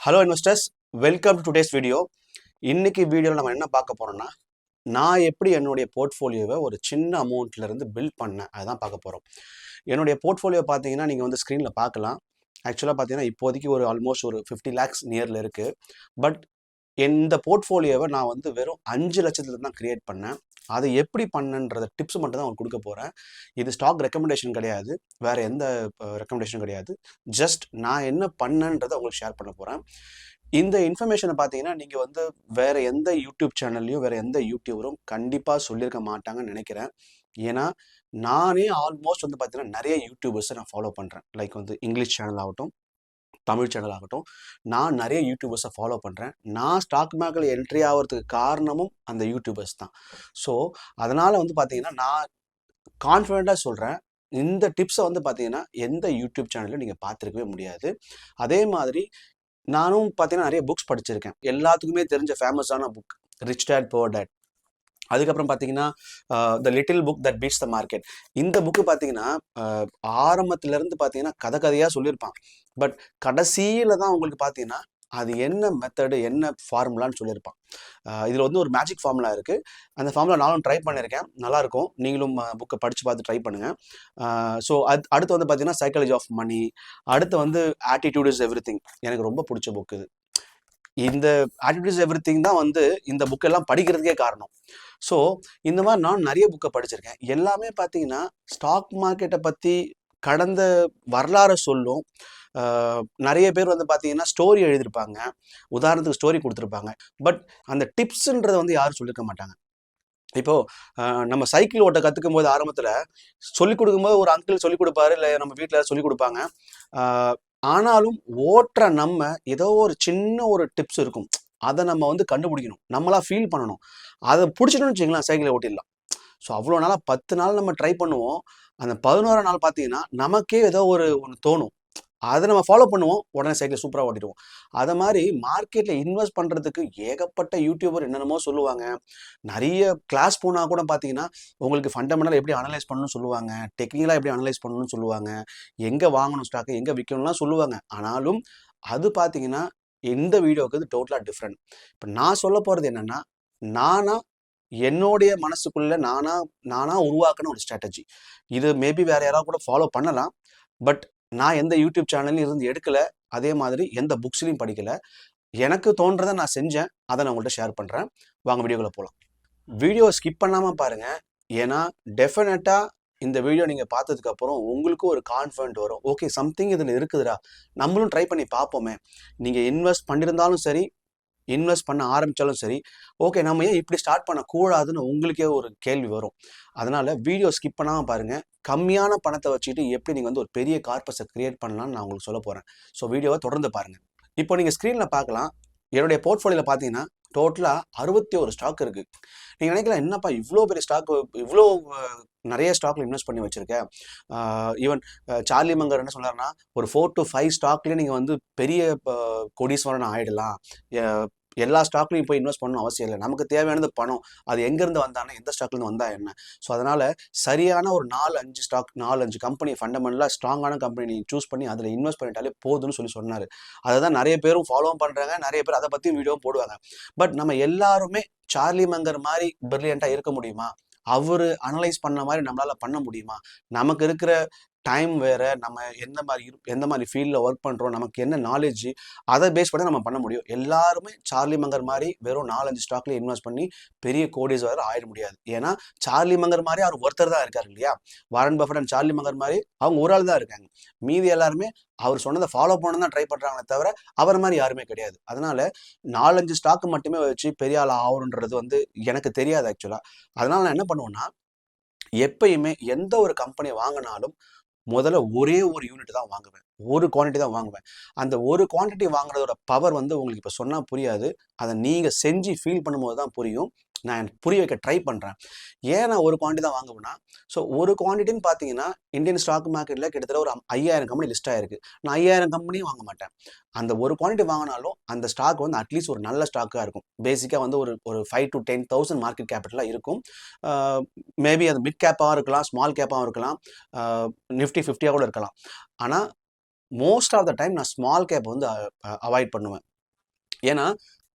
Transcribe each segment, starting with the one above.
Hello investors, welcome to today's video. இன்னைக்கு வீடியோவில் நம்ம என்ன பார்க்க போறோம்னா, நான் எப்படி என்னுடைய போர்ட்ஃபோலியோவை ஒரு சின்ன அமௌண்ட்லேருந்து பில்ட் பண்ணேன் அதுதான் பார்க்க போகிறோம். என்னுடைய போர்ட்ஃபோலியோ பார்த்தீங்கன்னா நீங்கள் வந்து ஸ்க்ரீனில் பார்க்கலாம். ஆக்சுவலாக பார்த்தீங்கன்னா இப்போதைக்கு ஒரு ஆல்மோஸ்ட் ஒரு 50 lakhs நியரில் இருக்குது. பட் இந்த போர்ட்ஃபோலியோவை நான் வந்து வெறும் 5 லட்சத்துல தான் கிரியேட் பண்ணேன். அதை எப்படி பண்ணன்றத டிப்ஸ் மட்டும் தான் உங்களுக்கு கொடுக்க போகிறேன். இது ஸ்டாக் ரெக்கமெண்டேஷன் கிடையாது, வேறு எந்த ரெக்கமெண்டேஷன் கிடையாது. ஜஸ்ட் நான் என்ன பண்ணன்றதை உங்களுக்கு ஷேர் பண்ண போகிறேன். இந்த இன்ஃபர்மேஷனை பார்த்தீங்கன்னா நீங்கள் வந்து வேறு எந்த யூடியூப் சேனல்லையும் வேறு எந்த யூடியூபரும் கண்டிப்பாக சொல்லியிருக்க மாட்டாங்கன்னு நினைக்கிறேன். ஏன்னா நானே ஆல்மோஸ்ட் வந்து பார்த்தீங்கன்னா நிறைய யூடியூபர்ஸை நான் ஃபாலோ பண்ணுறேன். லைக் வந்து இங்கிலீஷ் சேனல் ஆகட்டும், தமிழ் சேனல் ஆகட்டும், நான் நிறைய யூடியூபர்ஸை ஃபாலோ பண்ணுறேன். நான் ஸ்டாக் மார்க்கெட்டில் என்ட்ரி ஆகிறதுக்கு காரணமும் அந்த யூடியூபர்ஸ் தான். ஸோ அதனால் வந்து பார்த்தீங்கன்னா நான் கான்ஃபிடெண்ட்டாக சொல்கிறேன், இந்த டிப்ஸை வந்து பார்த்தீங்கன்னா எந்த யூடியூப் சேனலில் நீங்கள் பார்த்துருக்கவே முடியாது. அதே மாதிரி நானும் பார்த்தீங்கன்னா நிறைய புக்ஸ் படிச்சிருக்கேன். எல்லாத்துக்குமே தெரிஞ்ச ஃபேமஸான book rich dad poor dad. அதுக்கப்புறம் பார்த்தீங்கன்னா the little book that beads the market. இந்த புக்கு பார்த்தீங்கன்னா ஆரம்பத்துலேருந்து பார்த்தீங்கன்னா கதையாக சொல்லியிருப்பான். பட் கடைசியில் தான் உங்களுக்கு பார்த்தீங்கன்னா அது என்ன மெத்தடு என்ன ஃபார்முலான்னு சொல்லியிருப்பான். இதில் வந்து ஒரு மேஜிக் ஃபார்முலா இருக்குது. அந்த ஃபார்முலா நானும் ட்ரை பண்ணியிருக்கேன், நல்லாயிருக்கும். நீங்களும் புக்கை படித்து பார்த்து ட்ரை பண்ணுங்கள். ஸோ அடுத்து வந்து பார்த்தீங்கன்னா சைக்காலஜி ஆஃப் மணி, அடுத்து வந்து ஆட்டிடியூட் இஸ் எவ்ரி திங். எனக்கு ரொம்ப பிடிச்ச புக் இது. இந்த ஆட்டிடியூட் இஸ் எவ்ரி திங் தான் வந்து இந்த புக்கெல்லாம் படிக்கிறதுக்கே காரணம். ஸோ இந்த மாதிரி நான் நிறைய புக்கை படிச்சிருக்கேன். எல்லாமே பார்த்தீங்கன்னா ஸ்டாக் மார்க்கெட்டை பற்றி கடந்த வரலாறு சொல்லும். நிறைய பேர் வந்து பார்த்தீங்கன்னா ஸ்டோரி எழுதியிருப்பாங்க, உதாரணத்துக்கு ஸ்டோரி கொடுத்துருப்பாங்க. பட் அந்த டிப்ஸுன்றதை வந்து யாரும் சொல்லியிருக்க மாட்டாங்க. இப்போது நம்ம சைக்கிள் ஓட்ட கற்றுக்கும் போது ஆரம்பத்தில் சொல்லிக் கொடுக்கும்போது ஒரு அங்கிள் சொல்லிக் கொடுப்பாரு, இல்லை நம்ம வீட்டில் சொல்லிக் கொடுப்பாங்க. ஆனாலும் ஓட்டுற நம்ம ஏதோ ஒரு சின்ன ஒரு டிப்ஸ் இருக்கும், அதை நம்ம வந்து கண்டுபிடிக்கணும், நம்மளா ஃபீல் பண்ணணும். அதை பிடிச்சிட்டோன்னு வச்சுக்கலாம், சைக்கிளை ஓட்டிடலாம். ஸோ அவ்வளோ நாளாக 10 நாள் நம்ம ட்ரை பண்ணுவோம். அந்த 11ஆம் நாள் பார்த்தீங்கன்னா நமக்கே ஏதோ ஒன்று தோணும், அதை நம்ம ஃபாலோ பண்ணுவோம், உடனே சைக்கிள் சூப்பராக ஓட்டிடுவோம். அதை மாதிரி மார்க்கெட்டில் இன்வெஸ்ட் பண்ணுறதுக்கு ஏகப்பட்ட யூடியூபர் என்னென்னமோ சொல்லுவாங்க. நிறைய கிளாஸ் போனால் கூட பார்த்தீங்கன்னா உங்களுக்கு ஃபண்டமெண்டல் எப்படி அனலைஸ் பண்ணணும்னு சொல்லுவாங்க, டெக்னிக்கலாக எப்படி அனலைஸ் பண்ணணும்னு சொல்லுவாங்க, எங்கே வாங்கணும் ஸ்டாக்கு, எங்கே விற்கணும்லாம் சொல்லுவாங்க. ஆனாலும் அது பார்த்தீங்கன்னா இந்த வீடியோவுக்கு இது டோட்டலாக டிஃப்ரெண்ட். இப்போ நான் சொல்ல போகிறது என்னென்னா, என்னுடைய மனசுக்குள்ள நானா உருவாக்கின ஒரு ஸ்ட்ராட்டஜி. இது மேபி வேற யாராவது கூட ஃபாலோ பண்ணலாம். பட் நான் எந்த யூடியூப் சேனல்லையும் இருந்து எடுக்கல, அதே மாதிரி எந்த புக்ஸ்லையும் படிக்கல. எனக்கு தோன்றதை நான் செஞ்சேன், அதை நான் உங்கள்கிட்ட ஷேர் பண்ணுறேன். வாங்க வீடியோக்குள்ள போகலாம். வீடியோ ஸ்கிப் பண்ணாமல் பாருங்கள். ஏன்னா டெஃபினட்டாக இந்த வீடியோ நீங்கள் பார்த்ததுக்கப்புறம் உங்களுக்கு ஒரு கான்ஃபிடென்ட் வரும். ஓகே, சம்திங் இதில் இருக்குதுடா, நம்மளும் ட்ரை பண்ணி பார்ப்போமே. நீங்கள் இன்வெஸ்ட் பண்ணியிருந்தாலும் சரி, இன்வெஸ்ட் பண்ண ஆரம்பித்தாலும் சரி, ஓகே நம்ம ஏன் இப்படி ஸ்டார்ட் பண்ணக்கூடாதுன்னு உங்களுக்கே ஒரு கேள்வி வரும். அதனால் வீடியோ ஸ்கிப் பண்ணாமல் பாருங்கள். கம்மியான பணத்தை வச்சுட்டு எப்படி நீங்கள் வந்து ஒரு பெரிய கார்பஸை கிரியேட் பண்ணலான்னு நான் உங்களுக்கு சொல்ல போகிறேன். ஸோ வீடியோவை தொடர்ந்து பாருங்கள். இப்போ நீங்கள் ஸ்க்ரீனில் பார்க்கலாம், என்னுடைய போர்ட்ஃபோலியோவில் பார்த்தீங்கன்னா டோட்டலாக 61 ஸ்டாக் இருக்குது. நீங்கள் நினைக்கலாம், என்னப்பா இவ்வளோ பெரிய ஸ்டாக், இவ்வளோ நிறைய ஸ்டாக்ல இன்வெஸ்ட் பண்ணி வச்சுருக்கேன். ஈவன் சார்லி மங்கர் என்ன சொன்னார்னா, ஒரு 4 to 5 ஸ்டாக்லேயே நீங்கள் வந்து பெரிய கோடீஸ்வரன் ஆகிடலாம், எல்லா ஸ்டாக்லையும் போய் இன்வெஸ்ட் பண்ணணும் அவசியம் இல்லை, நமக்கு தேவையானது பணம், அது எங்கேருந்து வந்தானே, எந்த ஸ்டாக்லேருந்து வந்தா என்ன. ஸோ அதனால் சரியான ஒரு 4-5 ஸ்டாக், 4-5 கம்பெனி ஃபண்டமெண்டலாக ஸ்ட்ராங்கான கம்பெனி நீங்கள் சூஸ் பண்ணி அதில் இன்வெஸ்ட் பண்ணிட்டாலே போதுன்னு சொன்னார். அதை தான் நிறைய பேரும் ஃபாலோவும் பண்ணுறாங்க, நிறைய பேர் அதை பற்றியும் வீடியோவும் போடுவாங்க. பட் நம்ம எல்லாருமே சார்லி மங்கர் மாதிரி பிரில்லியண்ட்டாக இருக்க முடியுமா? அவர் அனலைஸ் பண்ண மாதிரி நம்மளால் பண்ண முடியுமா? நமக்கு இருக்கிற டைம் வேறு, நம்ம எந்த மாதிரி ஃபீல்டில் ஒர்க் பண்ணுறோம், நமக்கு என்ன நாலேஜ், அதை பேஸ் பண்ணி நம்ம பண்ண முடியும். எல்லாருமே சார்லி மங்கர் மாதிரி வெறும் 4-5 ஸ்டாக்ல இன்வெஸ்ட் பண்ணி பெரிய கோடீஸ்வரர் ஆயிட முடியாது. ஏன்னா சார்லி மங்கர் மாதிரி அவர் ஒருத்தர் தான் இருக்காரு இல்லையா. Warren Buffett and Charlie Munger மாதிரி அவங்க ஒரு ஆள் தான் இருக்காங்க. மீதி எல்லாருமே அவர் சொன்னதை ஃபாலோ பண்ண தான் ட்ரை பண்ணுறாங்களே தவிர அவர் மாதிரி யாருமே கிடையாது. அதனால 4-5 ஸ்டாக்கு மட்டுமே வச்சு பெரிய ஆள் ஆகணுன்றது வந்து எனக்கு தெரியாது ஆக்சுவலாக. அதனால நான் என்ன பண்ணுவேன்னா, எப்பயுமே எந்த ஒரு கம்பெனி வாங்கினாலும் முதல்ல ஒரே ஒரு யூனிட் தான் வாங்குவேன், ஒரு குவான்டிட்டி தான் வாங்குவேன். அந்த ஒரு குவான்டிட்டி வாங்குறதோட பவர் வந்து உங்களுக்கு இப்போ சொன்னால் புரியாது, அதை நீங்கள் செஞ்சு ஃபீல் பண்ணும்போது தான் புரியும். நான் புரிய வைக்க ட்ரை பண்ணுறேன். ஏன் நான் ஒரு குவான்டிட்டி தான் வாங்குவேன்னா, ஸோ ஒரு குவான்டிட்டின்னு பார்த்தீங்கன்னா இந்தியன் ஸ்டாக் மார்க்கெட்டில் கிட்டத்தட்ட ஒரு 5000 கம்பெனி லிஸ்ட் ஆகிருக்கு. நான் 5000 கம்பெனியும் வாங்க மாட்டேன். அந்த ஒரு குவான்டிட்டி வாங்கினாலும் அந்த ஸ்டாக் வந்து அட்லீஸ்ட் ஒரு நல்ல ஸ்டாக்காக இருக்கும். பேசிக்காக வந்து ஒரு 5 to 10,000 மார்க்கெட் கேபிட்டலாக இருக்கும். மேபி அது மிட் கேப்பாகவும் இருக்கலாம், ஸ்மால் கேப்பாகவும் இருக்கலாம், நிஃப்டி 50 கூட இருக்கலாம். ஆனால் மோஸ்ட் ஆஃப் த டைம் நான் ஸ்மால் கேப் வந்து அவாய்ட் பண்ணுவேன். ஏன்னா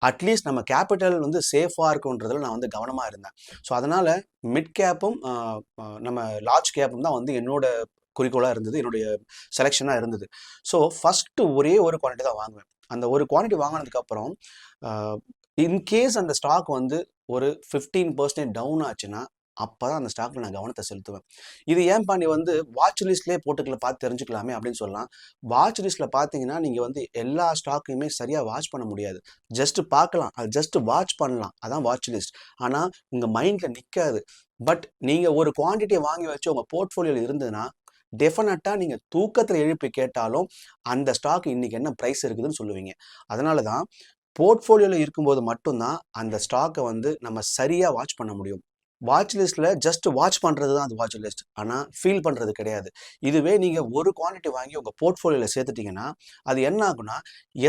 அட்லீஸ்ட் நம்ம கேபிட்டல் வந்து சேஃபாக இருக்குன்றதுல நான் வந்து கவனமாக இருந்தேன். ஸோ அதனால் மிட் கேப்பும் நம்ம லார்ஜ் கேப்பும் தான் வந்து என்னோட குறிக்கோளாக இருந்தது, என்னுடைய செலெக்ஷனாக இருந்தது. ஸோ ஃபஸ்ட்டு ஒரே ஒரு குவான்டிட்டி தான் வாங்குவேன். அந்த ஒரு குவான்டிட்டி வாங்கினதுக்கப்புறம் இன்கேஸ் அந்த ஸ்டாக் வந்து ஒரு 15% டவுன் ஆச்சுன்னா அப்போ தான் அந்த ஸ்டாக்ல நான் கவனத்தை செலுத்துவேன். இது ஏன்பா நீ வந்து வாட்ச் லிஸ்ட்லேயே போட்டுக்கல பார்த்து தெரிஞ்சுக்கலாமே அப்படின்னு சொல்லலாம். வாட்ச் லிஸ்ட்டில் பார்த்தீங்கன்னா நீங்கள் வந்து எல்லா ஸ்டாக்கையுமே சரியாக வாட்ச் பண்ண முடியாது. ஜஸ்ட்டு பார்க்கலாம், அது ஜஸ்ட்டு வாட்ச் பண்ணலாம், அதான் வாட்ச் லிஸ்ட். ஆனால் உங்கள் மைண்டில் நிற்காது. பட் நீங்கள் ஒரு குவான்டிட்டியை வாங்கி வச்சு உங்கள் போர்ட்ஃபோலியோவில் இருந்ததுன்னா டெஃபினட்டாக நீங்கள் தூக்கத்தில் எழுப்பி கேட்டாலும் அந்த ஸ்டாக் இன்றைக்கி என்ன ப்ரைஸ் இருக்குதுன்னு சொல்லுவீங்க. அதனால தான் போர்ட்ஃபோலியோவில் இருக்கும்போது மட்டும்தான் அந்த ஸ்டாக்கை வந்து நம்ம சரியாக வாட்ச் பண்ண முடியும். வாட்ச் லிஸ்ட்டில் ஜஸ்ட் வாட்ச் பண்ணுறது தான் அது வாட்ச் லிஸ்ட், ஆனால் ஃபீல் பண்ணுறது கிடையாது. இதுவே நீங்கள் ஒரு குவான்டிட்டி வாங்கி உங்கள் போர்ட்ஃபோலியோவில் சேர்த்துட்டிங்கன்னா அது என்ன ஆகுனா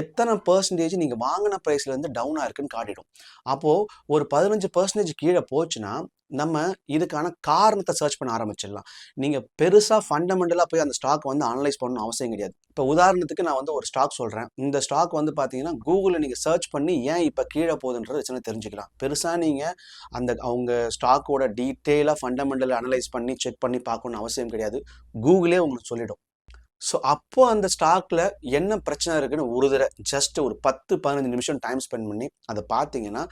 எத்தனை பர்சன்டேஜ் நீங்கள் வாங்கின ப்ரைஸ்லேருந்து டவுனாக இருக்குன்னு காட்டிடும். அப்போது ஒரு 15% கீழே போச்சுன்னா நம்ம இதுக்கான காரணத்தை சர்ச் பண்ண ஆரம்பிச்சிடலாம். நீங்கள் பெருசாக ஃபண்டமெண்டலாக போய் அந்த ஸ்டாக் வந்து அனலைஸ் பண்ணணும் அவசியம் கிடையாது. இப்போ உதாரணத்துக்கு நான் வந்து ஒரு ஸ்டாக் சொல்கிறேன். இந்த ஸ்டாக் வந்து பார்த்தீங்கன்னா கூகுளில் நீங்கள் சர்ச் பண்ணி ஏன் இப்போ கீழே போகுதுன்றது வச்சு தெரிஞ்சுக்கலாம். பெருசாக நீங்கள் அவங்க ஸ்டாக்கோட டீட்டெயிலாக ஃபண்டமெண்டல் அனலைஸ் பண்ணி செக் பண்ணி பார்க்கணுன்னு அவசியம் கிடையாது. கூகுளே உங்களுக்கு சொல்லிடும். ஸோ அப்போ அந்த ஸ்டாக்கில் என்ன பிரச்சனை இருக்குன்னு ஒரு தடவை ஜஸ்ட் ஒரு 10-15 நிமிஷம் டைம் ஸ்பெண்ட் பண்ணி அதை பார்த்தீங்கன்னா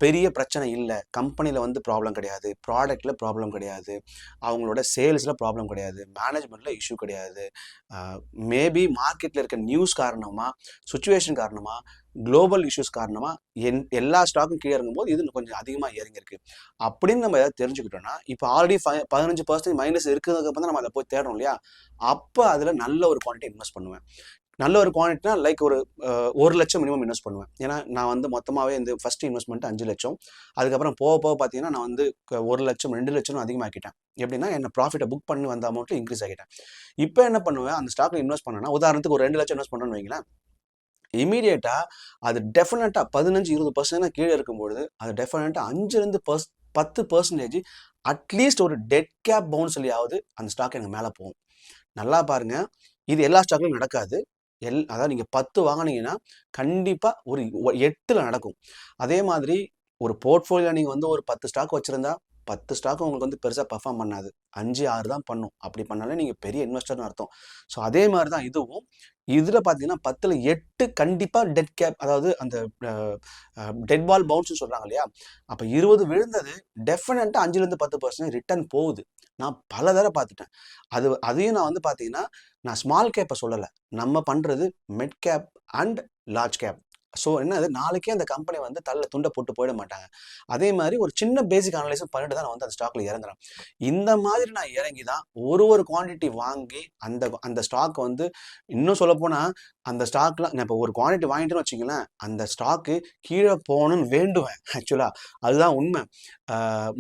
பெரிய பிரச்சனை இல்லை. கம்பெனியில் வந்து ப்ராப்ளம் கிடையாது, ப்ராடக்டில் ப்ராப்ளம் கிடையாது, அவங்களோட சேல்ஸில் ப்ராப்ளம் கிடையாது, மேனேஜ்மெண்ட்டில் இஷ்யூ கிடையாது. மேபி மார்க்கெட்டில் இருக்க நியூஸ் காரணமாக, சுச்சுவேஷன் காரணமாக, குளோபல் இஷ்யூஸ் காரணமாக எல்லா ஸ்டாக்கும் கீழே இருக்கும்போது இது கொஞ்சம் அதிகமாக இறங்கியிருக்கு அப்படின்னு நம்ம எதாவது தெரிஞ்சுக்கிட்டோம்னா, இப்போ ஆல்ரெடி 15% மைனஸ் இருக்கிறதுக்கு தான் நம்ம அதை போய் தேடுறோம் இல்லையா? அப்போ அதில் நல்ல ஒரு குவான்டிட்டி இன்வெஸ்ட் பண்ணுவேன். நல்ல ஒரு குவான்டிட்டினா லைக் ஒரு 1 லட்சம் மினிமம் இன்வெஸ்ட் பண்ணுவேன். ஏன்னா நான் வந்து மொத்தமாகவே இந்த ஃபஸ்ட் இன்வெஸ்ட்மெண்ட் 5 லட்சம். அதுக்கப்புறம் போக போக பார்த்தீங்கன்னா நான் வந்து 1 லட்சம் 2 லட்சம் அதிகமாக்கிட்டேன். எப்படின்னா என்ன ப்ராஃபிட்டை புக் பண்ணி வந்த அமௌண்ட்டில் இன்க்ரீஸ் ஆகிட்டேன். இப்போ என்ன பண்ணுவேன், அந்த ஸ்டாக்ல இன்வெஸ்ட் பண்ணேன்னா உதாரணத்துக்கு ஒரு 2 லட்சம் இன்வெஸ்ட் பண்ணுறேன்னு வைங்களேன், இமீடியட்டாக அது டெஃபினட்டாக 15-20% கீழே இருக்கும்பொழுது அது டெஃபினட்டாக 5-10% அட்லீஸ்ட் ஒரு டெட் கேப் பவுன்ஸ்லையாவது அந்த ஸ்டாக் எனக்கு மேலே போகும். நல்லா பாருங்கள், இது எல்லா ஸ்டாக்லையும் நடக்காது. அதாவது நீங்கள் 10 வாங்கினீங்கன்னா கண்டிப்பாக ஒரு 8ல் நடக்கும். அதே மாதிரி ஒரு போர்ட்ஃபோலியோ நீங்கள் வந்து ஒரு 10 ஸ்டாக் வச்சுருந்தா 10 ஸ்டாக் உங்களுக்கு வந்து பெருசாக பர்ஃபார்ம் பண்ணாது, 5-6 தான் பண்ணும். அப்படி பண்ணாலே நீங்கள் பெரிய இன்வெஸ்டர்னு அர்த்தம். ஸோ அதே மாதிரி தான் இதுவும். இதில் பார்த்தீங்கன்னா 10ல் 8 கண்டிப்பாக டெட் கேப், அதாவது அந்த டெட் பால் பவுன்ஸ்னு சொல்கிறாங்க இல்லையா? அப்போ 20 விழுந்தது டெஃபினட்டாக 5-10% ரிட்டர்ன் போகுது. நான் பல தடவை பார்த்துட்டேன். அதையும் நான் வந்து பார்த்தீங்கன்னா நான் ஸ்மால் கேப்பை சொல்லலை, நம்ம பண்ணுறது mid cap and large cap. So என்னது, நாளைக்கே அந்த கம்பெனி வந்து தள்ள துண்டை போட்டு போயிட மாட்டாங்க. அதே மாதிரி ஒரு சின்ன பேசிக் அனலைஸும் பண்ணிட்டு தான் நான் வந்து அந்த ஸ்டாக்ல இறங்குறேன். இந்த மாதிரி நான் இறங்கி தான் ஒரு குவான்டிட்டி வாங்கி அந்த ஸ்டாக் வந்து இன்னும் சொல்லப்போனால் அந்த ஸ்டாக்லாம் நான் இப்போ ஒரு குவான்டிட்டி வாங்கிட்டேன்னு வச்சுங்களேன், அந்த ஸ்டாக்கு கீழே போகணும்னு வேண்டுவேன். ஆக்சுவலாக அதுதான் உண்மை.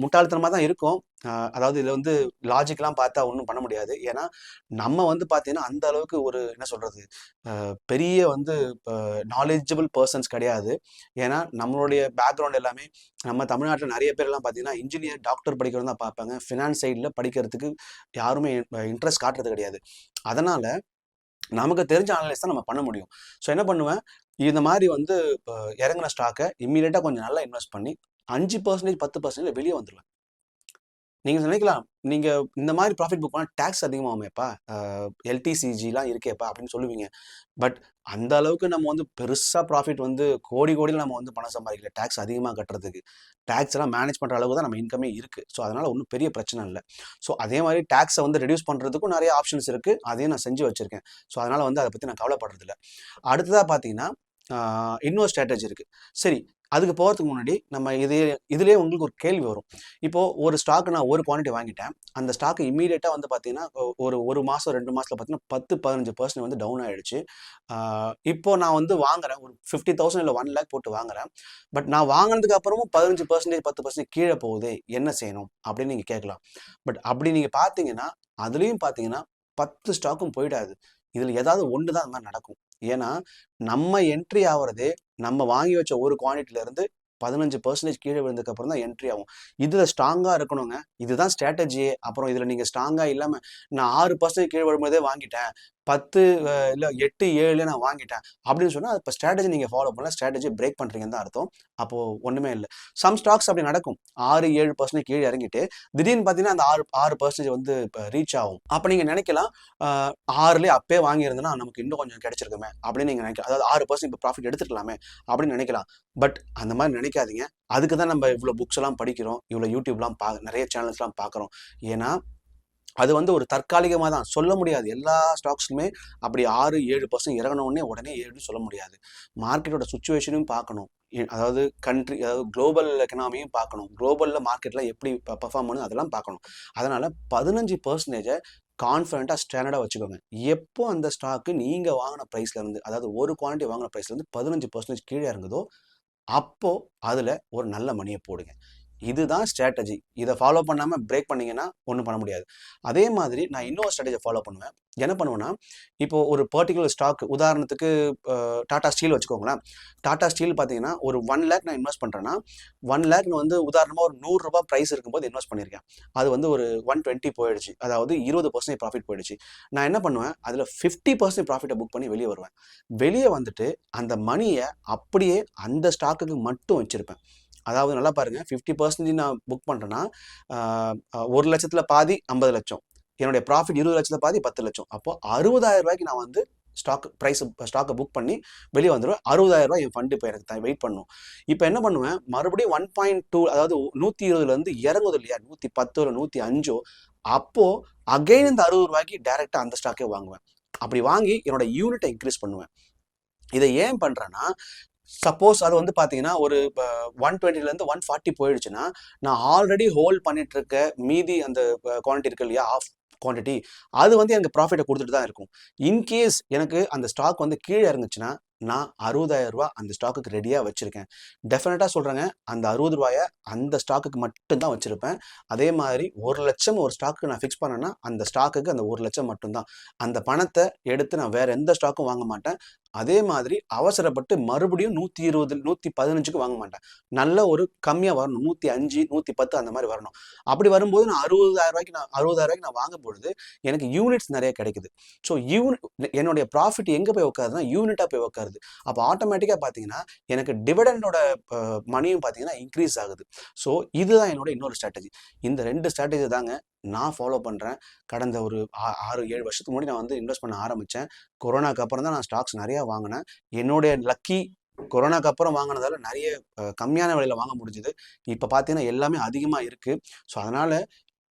முட்டாள்தனமாக தான் இருக்கும். அதாவது இதில் வந்து லாஜிக்லாம் பார்த்தா ஒன்றும் பண்ண முடியாது. ஏன்னா நம்ம வந்து பார்த்தீங்கன்னா அந்த அளவுக்கு ஒரு என்ன சொல்கிறது, பெரிய வந்து நாலேஜபிள் பர்சன்ஸ் கிடையாது. ஏன்னா நம்மளுடைய பேக்ரவுண்ட் எல்லாமே நம்ம தமிழ்நாட்டில் நிறைய பேர்லாம் பார்த்தீங்கன்னா இன்ஜினியர், டாக்டர் படிக்கிறது தான் பார்ப்பாங்க. ஃபினான்ஸ் சைடில் படிக்கிறதுக்கு யாருமே இன்ட்ரெஸ்ட் காட்டுறது கிடையாது. அதனால் நமக்கு தெரிஞ்ச அனலைஸ் தான் நம்ம பண்ண முடியும். ஸோ என்ன பண்ணுவேன், இந்த மாதிரி வந்து இறங்கின ஸ்டாக்கை இம்மீடியட்டாக கொஞ்சம் நல்லா இன்வெஸ்ட் பண்ணி 5% 10% வெளியே வந்துடுவேன். நீங்கள் நினைக்கலாம், நீங்கள் இந்த மாதிரி ப்ராஃபிட் புக் பண்ணால் டேக்ஸ் அதிகமாகுமேப்பா, எல்டிசிஜிலாம் இருக்கேப்பா அப்படின்னு சொல்லுவீங்க. பட் அந்த அளவுக்கு நம்ம வந்து பெருசாக ப்ராஃபிட் வந்து கோடியில் நம்ம வந்து பணம் சம்பாதிக்கல டேக்ஸ் அதிகமாக கட்டுறதுக்கு. டேக்ஸ் எல்லாம் மேனேஜ் பண்ணுற அளவுக்கு தான் நம்ம இன்கமே இருக்குது. ஸோ அதனால் ஒன்றும் பெரிய பிரச்சனை இல்லை. ஸோ அதே மாதிரி டேக்ஸை வந்து ரெடியூஸ் பண்ணுறதுக்கும் நிறைய ஆப்ஷன்ஸ் இருக்குது, அதையும் நான் செஞ்சு வச்சுருக்கேன். ஸோ அதனால் வந்து அதை பற்றி நான் கவலைப்படுறதில்ல. அடுத்ததாக பார்த்தீங்கன்னா இன்னொரு ஸ்ட்ராட்டஜி இருக்குது. சரி, அதுக்கு போகிறதுக்கு முன்னாடி நம்ம இதுலேயே உங்களுக்கு ஒரு கேள்வி வரும். இப்போது ஒரு ஸ்டாக்கு நான் ஒரு குவான்டிட்டி வாங்கிட்டேன், அந்த ஸ்டாக்கு இம்மீடியட்டாக வந்து பார்த்தீங்கன்னா ஒரு மாதம் 2 மாதத்தில் பார்த்தீங்கன்னா 10-15% வந்து டவுன் ஆகிடுச்சு. இப்போது நான் வந்து வாங்குறேன், ஒரு 50,000 இல்லை 1 lakh போட்டு வாங்குறேன். பட் நான் வாங்கினதுக்கு அப்புறமும் 15% 10% கீழே போகுது, என்ன செய்யணும் அப்படின்னு நீங்கள் கேட்கலாம். பட் அப்படி நீங்கள் பார்த்தீங்கன்னா அதுலேயும் பார்த்தீங்கன்னா 10 ஸ்டாக்கும் போயிடாது. இதில் ஏதாவது ஒன்று தான் அந்த மாதிரி நடக்கும். ஏன்னா நம்ம என்ட்ரி ஆகிறதே நம்ம வாங்கி வச்ச ஒரு குவான்டிட்டிலேருந்து 15% கீழே விழுந்ததுக்கு அப்புறம் தான் என்ட்ரி ஆகும். இதில் ஸ்ட்ராங்காக இருக்கணுங்க, இதுதான் ஸ்ட்ராட்டஜியே. அப்புறம் இதில் நீங்கள் ஸ்ட்ராங்காக இல்லாமல் நான் 6% கீழே விழும்போதே வாங்கிட்டேன், 10 இல்லை 8 7 நான் வாங்கிட்டேன் அப்படின்னு சொன்னால் இப்போ ஸ்ட்ராட்டஜி நீங்கள் ஃபாலோ பண்ணலாம், ஸ்ட்ராட்டஜி பிரேக் பண்ணுறீங்கன்னு தான் அர்த்தம். அப்போது ஒன்றுமே இல்லை. சம் ஸ்டாக்ஸ் அப்படி நடக்கும், 6-7% கீழே இறங்கிட்டு திடீர்னு பார்த்தீங்கன்னா அந்த 6% வந்து இப்போ ரீச் ஆகும். அப்போ நீங்கள் நினைக்கலாம் 6லேயே அப்பே வாங்கியிருந்தேன்னா நமக்கு இன்னும் கொஞ்சம் கிடைச்சிருக்குமே அப்படின்னு நீங்கள் நினைக்கலாம். அதாவது 6% இப்போ ப்ராஃபிட் எடுத்துக்கலாமே அப்படின்னு நினைக்கலாம். பட் அந்த மாதிரி நினைக்காதீங்க. அதுக்கு தான் நம்ம இவ்வளோ புக்ஸ் எல்லாம் படிக்கிறோம், இவ்வளோ யூடியூப்லாம் நிறைய சேனல்ஸ்லாம் பார்க்குறோம். ஏன்னா அது வந்து ஒரு தற்காலிகமாக தான் சொல்ல முடியாது. எல்லா ஸ்டாக்ஸுமே அப்படி 6-7% இறங்கினோடனே உடனே ஏறுன்னு சொல்ல முடியாது. மார்க்கெட்டோட சுச்சுவேஷனையும் பார்க்கணும். அதாவது அதாவது குளோபல் எக்கனாமியும் பார்க்கணும். குளோபலில் மார்க்கெட்டில் எப்படி பர்ஃபார்ம் பண்ணுது அதெல்லாம் பார்க்கணும். அதனால் 15% கான்ஃபிடண்ட்டாக ஸ்டாண்டர்டாக வச்சுக்கோங்க. எப்போ அந்த ஸ்டாக்கு நீங்கள் வாங்கின ப்ரைஸ்லேருந்து, அதாவது ஒரு குவான்டிட்டி வாங்கின ப்ரைஸ்லேருந்து 15% கீழே இறங்குதோ அப்போது அதில் ஒரு நல்ல மணியை போடுங்க. இதுதான் ஸ்ட்ராட்டஜி. இதை ஃபாலோ பண்ணாமல் பிரேக் பண்ணிங்கன்னா ஒன்றும் பண்ண முடியாது. அதே மாதிரி நான் இன்னொரு ஸ்ட்ராட்டஜியை ஃபாலோ பண்ணுவேன். என்ன பண்ணுவேன்னா, இப்போது ஒரு பர்டிகுலர் ஸ்டாக், உதாரணத்துக்கு டாடா ஸ்டீல் வச்சுக்கோங்களேன். டாடா ஸ்டீல் பார்த்தீங்கன்னா ஒரு 1 lakh நான் இன்வெஸ்ட் பண்ணுறேன்னா 1 lakh வந்து உதாரணமாக ஒரு 100 ரூபாய் ப்ரைஸ் இருக்கும்போது இன்வெஸ்ட் பண்ணியிருக்கேன். அது வந்து ஒரு 120 போயிடுச்சு, அதாவது 20% ப்ராஃபிட் போயிடுச்சு. நான் என்ன பண்ணுவேன், அதில் 50% ப்ராஃபிட்டை புக் பண்ணி வெளியே வருவேன். வெளியே வந்துட்டு அந்த மணியை அப்படியே அந்த ஸ்டாக்குக்கு மட்டும் வச்சுருப்பேன். அதாவது நல்லா பாருங்கள், 50% நான் புக் பண்ணுறேன்னா 1 லட்சத்தில் பாதி 50 லட்சம், என்னுடைய ப்ராஃபிட் 20 லட்சத்தில் பாதி 10 லட்சம். அப்போ 60,000 ரூபாய்க்கு நான் வந்து ஸ்டாக்கை புக் பண்ணி வெளியே வந்துடுவேன். 60,000 ரூபாய் என் ஃபண்டு இப்போ எனக்கு வெயிட் பண்ணும். இப்போ என்ன பண்ணுவேன், மறுபடியும் 1.2, அதாவது 120லேருந்து இறங்குது இல்லையா, 110 105, அப்போது அகைன் இந்த 60 ரூபாய்க்கு டைரெக்டாக அந்த ஸ்டாக்கே வாங்குவேன். அப்படி வாங்கி என்னோட யூனிட்டை இன்க்ரீஸ் பண்ணுவேன். இதை ஏன் பண்ணுறேன்னா, சப்போஸ் அது வந்து பார்த்தீங்கன்னா ஒரு 120லேருந்து 140 போயிடுச்சுன்னா, நான் ஆல்ரெடி ஹோல்ட் பண்ணிட்டு இருக்க மீதி அந்த குவான்டிட்டி இருக்கு இல்லையா, ஆஃப் குவான்டிட்டி, அது வந்து எனக்கு ப்ராஃபிட்டை கொடுத்துட்டு தான் இருக்கும். இன்கேஸ் எனக்கு அந்த ஸ்டாக் வந்து கீழே இறங்குச்சுன்னா நான் 60,000 ரூபாய் அந்த ஸ்டாக்குக்கு ரெடியாக வச்சுருக்கேன். டெஃபினட்டாக சொல்கிறேங்க, அந்த 60 ரூபாயை அந்த ஸ்டாக்குக்கு மட்டும்தான் வச்சுருப்பேன். அதே மாதிரி 1 லட்சம் ஒரு ஸ்டாக்கு நான் ஃபிக்ஸ் பண்ணேன்னா அந்த ஸ்டாக்குக்கு அந்த 1 லட்சம் மட்டும்தான். அந்த பணத்தை எடுத்து நான் வேறு எந்த ஸ்டாக்கும் வாங்க மாட்டேன். அதே மாதிரி அவசரப்பட்டு மறுபடியும் 120 115க்கு வாங்க மாட்டேன். நல்ல ஒரு கம்மியாக வரணும், 105 110 அந்த மாதிரி வரணும். அப்படி வரும்போது நான் 60,000 ரூபாய்க்கு நான் வாங்கும் பொழுது எனக்கு யூனிட்ஸ் நிறைய கிடைக்குது. ஸோ என்னுடைய ப்ராஃபிட் எங்கே போய் உட்காருதுன்னா யூனிட்டாக போய் உட்காருது. அப்போ ஆட்டோமேட்டிக்காக பார்த்தீங்கன்னா எனக்கு டிவிடெண்டோட மணியும் பார்த்தீங்கன்னா இன்க்ரீஸ் ஆகுது. ஸோ இதுதான் என்னோட இன்னொரு ஸ்ட்ராட்டஜி. இந்த 2 ஸ்ட்ராட்டஜி தாங்க நான் ஃபாலோ பண்ணுறேன். கடந்த ஒரு 6-7 வருஷத்துக்கு முன்னாடி நான் வந்து இன்வெஸ்ட் பண்ண ஆரம்பித்தேன். கொரோனாக்கு அப்புறம் தான் நான் ஸ்டாக்ஸ் நிறையா வாங்கினேன். என்னுடைய லக்கி, கொரோனாக்கு அப்புறம் வாங்கினதால நிறைய கம்மியான விலையில் வாங்க முடிஞ்சுது. இப்போ பார்த்தீங்கன்னா எல்லாமே அதிகமாக இருக்குது. ஸோ அதனால்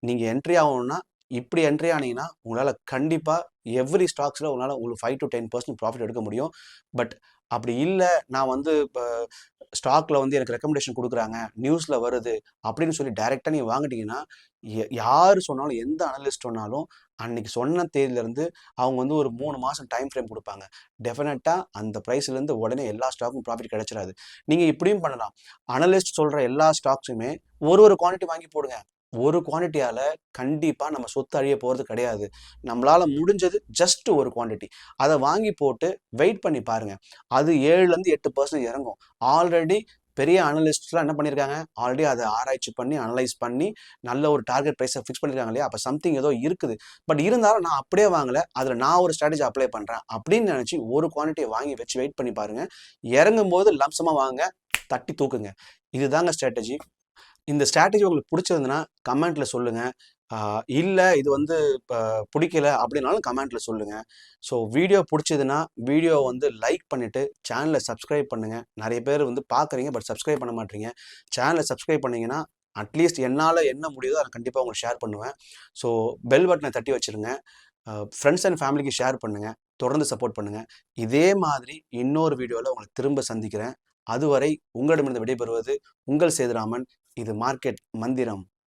நீங்கள் என்ட்ரி ஆகணும்னா இப்படி என்ட்ரி ஆனீங்கன்னா உங்களால் கண்டிப்பாக எவ்ரி ஸ்டாக்ஸில் உங்களுக்கு 5 to 10% ப்ராஃபிட் எடுக்க முடியும். பட் அப்படி இல்லை, நான் வந்து இப்போ ஸ்டாக்கில் வந்து எனக்கு ரெக்கமெண்டேஷன் கொடுக்குறாங்க, நியூஸில் வருது அப்படின்னு சொல்லி டைரெக்டாக நீங்கள் வாங்கிட்டீங்கன்னா, யார் சொன்னாலும், எந்த அனலிஸ்ட் சொன்னாலும் அன்னைக்கு சொன்ன தேதியிலேருந்து அவங்க வந்து ஒரு 3 மாதம் டைம் ஃப்ரேம் கொடுப்பாங்க. டெஃபினட்டாக அந்த ப்ரைஸ்லேருந்து உடனே எல்லா ஸ்டாக்கும் ப்ராஃபிட் கிடைச்சிடாது. நீங்கள் இப்படியும் பண்ணலாம். அனலிஸ்ட் சொல்கிற எல்லா ஸ்டாக்ஸுமே ஒரு குவான்டிட்டி வாங்கி போடுங்க. ஒரு குவான்டிட்டியால் கண்டிப்பாக நம்ம சொத்து அழிய போகிறது கிடையாது. நம்மளால் முடிஞ்சது ஜஸ்ட் ஒரு குவான்டிட்டி, அதை வாங்கி போட்டு வெயிட் பண்ணி பாருங்கள். அது 7லேருந்து 8% இறங்கும். ஆல்ரெடி பெரிய அனலிஸ்ட்லாம் என்ன பண்ணியிருக்காங்க, ஆல்ரெடி அதை ஆராய்ச்சி பண்ணி அனலைஸ் பண்ணி நல்ல ஒரு டார்கெட் ப்ரைஸை ஃபிக்ஸ் பண்ணியிருக்காங்க இல்லையா. அப்போ சம்திங் ஏதோ இருக்குது. பட் இருந்தாலும் நான் அப்படியே வாங்கலை, அதில் நான் ஒரு ஸ்ட்ராட்டஜி அப்ளை பண்ணுறேன் அப்படின்னு நினச்சி ஒரு குவான்டிட்டியை வாங்கி வச்சு வெயிட் பண்ணி பாருங்கள். இறங்கும் போது லம்சமாக வாங்க, தட்டி தூக்குங்க. இதுதாங்க ஸ்ட்ராட்டஜி. இந்த ஸ்ட்ராட்டஜி உங்களுக்கு பிடிச்சிருந்துன்னா கமெண்ட்டில் சொல்லுங்கள். இல்லை இது வந்து இப்போ பிடிக்கல அப்படின்னாலும் கமெண்ட்டில் சொல்லுங்கள். ஸோ வீடியோ பிடிச்சதுன்னா வீடியோ வந்து லைக் பண்ணிவிட்டு சேனலை சப்ஸ்கிரைப் பண்ணுங்கள். நிறைய பேர் வந்து பார்க்குறீங்க பட் சப்ஸ்கிரைப் பண்ண மாட்டீங்க. சேனலை சப்ஸ்கிரைப் பண்ணிங்கன்னா அட்லீஸ்ட் என்னால் என்ன முடியுதோ அதை கண்டிப்பாக உங்களுக்கு ஷேர் பண்ணுவேன். ஸோ பெல் பட்டனை தட்டி வச்சுருங்க. ஃப்ரெண்ட்ஸ் அண்ட் ஃபேமிலிக்கு ஷேர் பண்ணுங்கள். தொடர்ந்து சப்போர்ட் பண்ணுங்கள். இதே மாதிரி இன்னொரு வீடியோவில் உங்களை திரும்ப சந்திக்கிறேன். அதுவரை உங்களிடமிருந்து விடைபெறுவது உங்கள் சேதுராமன். இது மார்க்கெட் மந்திரம்.